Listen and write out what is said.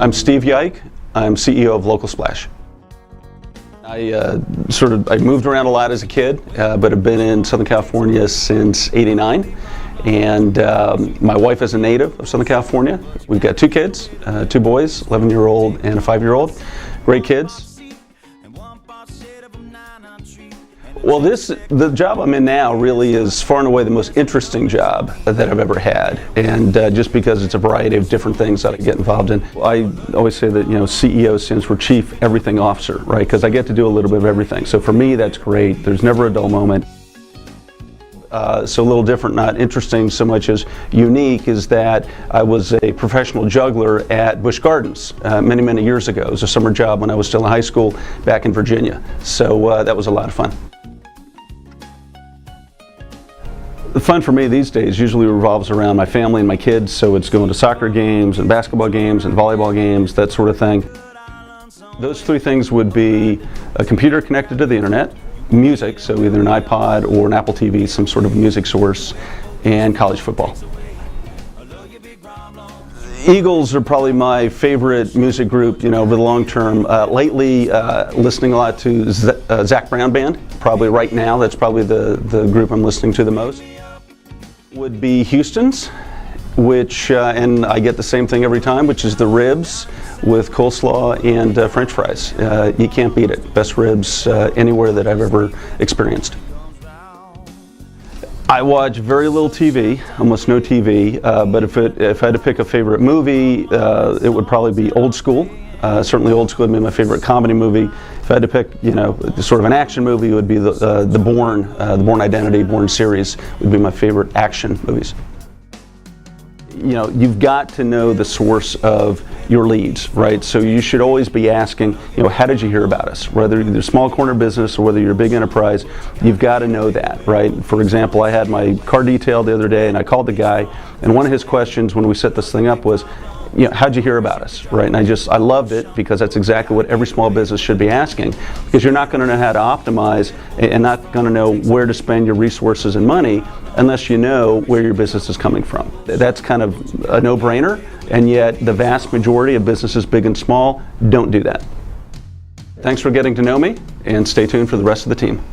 I'm Steve Yeich. I'm CEO of Local Splash. I moved around a lot as a kid, but have been in Southern California since '89. And my wife is a native of Southern California. We've got two kids, two boys, 11-year-old and a 5-year-old. Great kids. Well, the job I'm in now really is far and away the most interesting job that I've ever had, and just because it's a variety of different things that I get involved in. I always say that CEO stands for Chief Everything Officer, right? Because I get to do a little bit of everything. So for me, that's great. There's never a dull moment. So a little different, not interesting so much as unique, is that I was a professional juggler at Busch Gardens many, many years ago. It was a summer job when I was still in high school back in Virginia. So that was a lot of fun. The fun for me these days usually revolves around my family and my kids, so it's going to soccer games and basketball games and volleyball games, that sort of thing. Those three things would be a computer connected to the internet, music, so either an iPod or an Apple TV, some sort of music source, and college football. Eagles are probably my favorite music group, over the long term. Lately, listening a lot to Zac Brown Band. Probably right now, that's probably the group I'm listening to the most. Would be Houston's, which, and I get the same thing every time, which is the ribs with coleslaw and French fries. You can't beat it. Best ribs anywhere that I've ever experienced. I watch very little TV, almost no TV, but if I had to pick a favorite movie, it would probably be Old School. Certainly Old School would be my favorite comedy movie. If I had to pick, sort of an action movie, it would be the Bourne Identity, Bourne series would be my favorite action movies. You've got to know the source of your leads, right? So you should always be asking, how did you hear about us? Whether you're a small corner business or whether you're a big enterprise, you've got to know that, right? For example, I had my car detailed the other day and I called the guy, and one of his questions when we set this thing up was, how'd you hear about us, right? And I loved it, because that's exactly what every small business should be asking, because you're not going to know how to optimize and not going to know where to spend your resources and money unless you know where your business is coming from. That's kind of a no-brainer, and yet the vast majority of businesses, big and small, don't do that. Thanks for getting to know me, and stay tuned for the rest of the team.